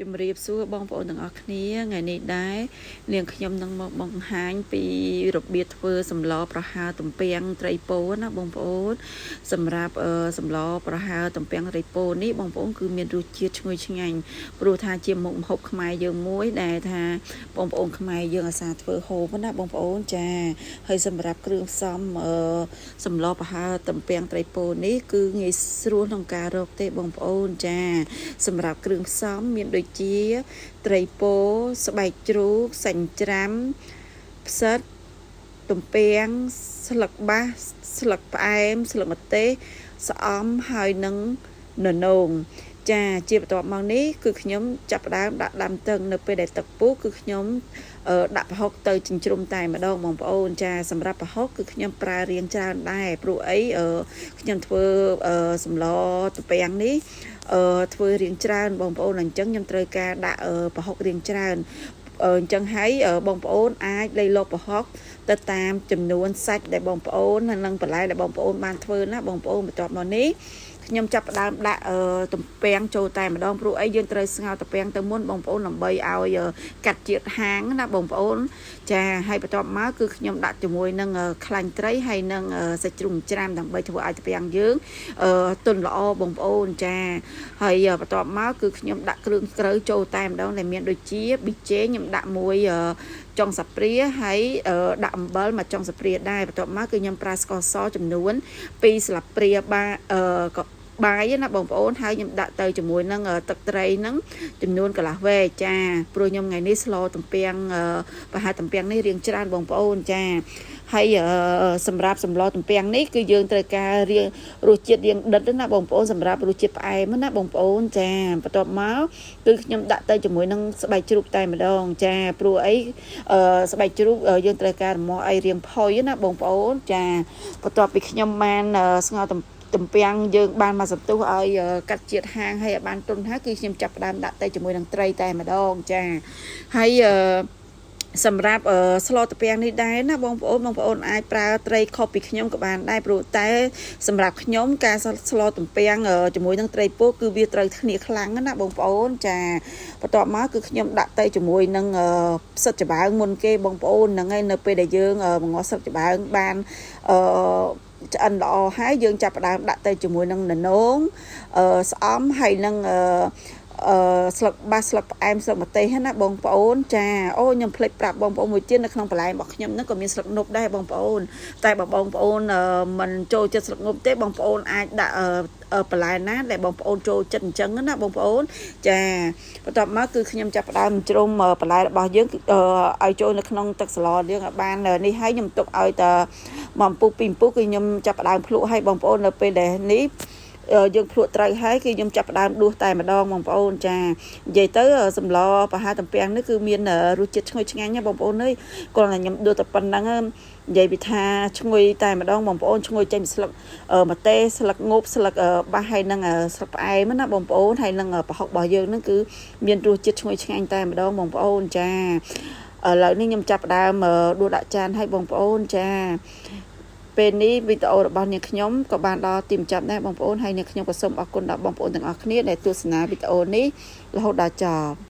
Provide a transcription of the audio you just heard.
ជំរាបសួរបងប្អូនទាំងអស់គ្នាថ្ងៃនេះដែរនាងខ្ញុំនឹងមកបង្ហាញពីរបៀបធ្វើសម្លប្រហើរទំពាំងត្រីពោណាបងប្អូនសម្រាប់សម្លប្រហើរទំពាំងត្រីពោនេះបងប្អូនគឺមានរសជាតិឈ្ងុយឆ្ងាញ់ព្រោះថាជាមុខម្ហូបខ្មែរយើងមួយដែលថាបងប្អូនខ្មែរយើងអាសាធ្វើហូបណាបងប្អូនចាហើយសម្រាប់គ្រឿងផ្សំសម្លប្រហើរទំពាំងត្រីពោនេះគឺងាយស្រួលក្នុងការរកទេបងប្អូនចាសម្រាប់គ្រឿងផ្សំមានដូចជាត្រីពោស្បែកជ្រូកសាញ់ច្រាំផ្សិតទំពាំងស្លឹកបាសស្លឹកផ្អែមស្លឹកម្ទេសស្អំហើយនឹងននោងចាជាបន្ទាប់មកនេះគឺខ្ញុំចាប់ផ្ដើមដាក់ដាំទឹកនៅពេលដែលទឹកពុះគឺខ្ញុំដាក់ប្រហុកទៅចិញ្ច្រំតែម្ដងបងប្អូនចាសម្រាប់ប្រហុកគឺខ្ញុំប្រើរាងច្រើនដែរព្រោះអីខ្ញុំធ្វើសម្លទំពាំងនេះធ្វើរៀងច្រើនបងប្អូនអញ្ចឹងខ្ញុំត្រូវការដាក់ប្រហុករៀងច្រើនអញ្ចឹងហើយបងប្អូនអាចលៃលកប្រហុកទៅតាមចំនួនសាច់ដែលបងប្អូននិងបន្លែដែលបងប្អូនបានធ្វើណាបងប្អូនបន្ទាប់មកនេះខ្ញុំចាប់ផ្ដើមដាក់ទំពាំងចូលតែម្ដងព្រោះអីយើងត្រូវស្ងោរទំពាំងទៅមុនបងប្អូនដើម្បីឲ្យកាត់ជាតិហាងណាបងប្អូនចាហើយបន្ទាប់មកគឺខ្ញុំដាក់ជាមួយនឹងខ្លាញ់ត្រីហើយនឹងសាច់ជ្រូកច្រាំដើម្បីធ្វើឲ្យទំពាំងយើងទន់ល្អបងប្អូនចាហើយបន្ទាប់មកគឺខ្ញុំដាក់គ្រឿងស្រូវចូលតែម្ដងដែលមានដូចជាប៊ីចេងខ្ញុំដាក់មួយចុងសាព្រាហើយដាក់អំបិលមកចុងសាព្រាដែរបន្ទាប់មកគឺខ្ញុំប្រើស្ករសចំនួន2ស្លាបព្រាបាយណាបងប្អូនហើយខ្ញុំដាក់ទៅជាមួយនឹងទឹកត្រីហ្នឹងចំនួនកន្លះវែកចាព្រោះខ្ញុំថ្ងៃនេះស្លទំពាំងប្រហែលទំពាំងនេះរៀងច្រើនបងប្អូនចាហើយសម្រាប់សម្លទំពាំងនេះគឺយើងត្រូវការរៀងរសជាតិរៀងដិតណាបងប្អូនសម្រាប់រសជាតិផ្អែមណាបងប្អូនចាបន្ទាប់មកគឺខ្ញុំដាក់ទៅជាមួយនឹងស្បែកជ្រូកតែម្ដងចាព្រោះអីស្បែកជ្រូកយើងត្រូវការរមាស់អីរៀងផុយណាបងប្អូនចាបន្ទាប់ពីខ្ញុំបានស្ងោរទំពាំងយើងបានមកសន្ទុះឲ្យកាត់ជាតិហាងហើយឲ្យបានទន់ហើយគឺខ្ញុំចាប់ផ្ដើមដាក់ទៅជាមួយនឹងត្រីតែម្ដងចាហើយសម្រាប់ស្លទំពាំងនេះដែរណាបងប្អូនអាចប្រើត្រីខុសពីខ្ញុំក៏បានដែរព្រោះតែសម្រាប់ខ្ញុំការស្លទំពាំងជាមួយនឹងត្រីពោគឺវាត្រូវគ្នាខ្លាំងណាបងប្អូនចាបន្ទាប់មកគឺខ្ញុំដាក់ទៅជាមួយនឹងផ្សិតច្បើងមុនគេបងប្អូនហ្នឹងហើយនៅពេលដែលយើងបង្ងាស់ផ្សិតច្បើងបានឆ្អិនល្អហើយយើងចាប់ផ្ដើមដាក់ទៅជាមួយនឹងននោងស្អំហើយនឹងស្លឹកបាសស្លឹកផ្អែមស្លឹកម្ទេសណាបងប្អូនចាអូខ្ញុំភ្លេចប្រាប់បងប្អូនមួយទៀតនៅក្នុងបន្លែរបស់ខ្ញុំហ្នឹងក៏មានស្លឹកនប់ដែរបងប្អូនតែបើបងប្អូនមិនចូលចិត្តស្លឹកនប់ទេបងប្អូនអាចដាក់បន្លែណាដែលបងប្អូនចូលចិត្តអញ្ចឹងណាបងប្អូនចាបន្ទាប់មកគឺខ្ញុំចាប់ផ្ដើមជ្រុំបន្លែរបស់យើងឲ្យចូលនៅក្នុងទឹកស្លយើងឲ្យបាននេះហើយខ្ញុំទុកឲ្យតែ1 អំពូល 2 អំពូលគឺខ្ញុំចាប់ផ្ដើមភ្លក់ឲ្យបងប្អូននៅពេលដែលនេះយើងភ្លក់ត្រូវហើយគឺខ្ញុំចាប់ផ្ដើមដួសតែម្ដងបងប្អូនចានិយាយទៅសម្លប្រហើរទំពាំងនេះគឺមានរសជាតិឈ្ងុយឆ្ងាញ់ណាបងប្អូនអើយគ្រាន់តែខ្ញុំដួសតែប៉ុណ្្នឹងនិយាយពីថាឈ្ងុយតែម្ដងបងប្អូនឈ្ងុយចេញពីស្លឹកម្ទេសស្លឹកងប់ស្លឹកបាសហើយនឹងស្លឹកផ្អែមណាបងប្អូនហើយនឹងប្រហុករបស់យើងហ្នឹងគឺមានរសជាតិឈ្ងុយឆ្ងាញ់តែម្ដងបងប្អូនចាឥឡូវនេះខ្ញុំចាប់ផ្ដើមដួសដាក់ចានឲ្យបងប្អូនចាពេលនេះវីដេអូរបស់នាងខ្ញុំក៏បានដល់ទីបញ្ចប់ដែរបងប្អូនហើយនាងខ្ញុំក៏សូមអរគុណដល់បងប្អូនទាំងអស់គ្នាដែលទស្សនាវីដេអូនេះរហូតដល់ចប់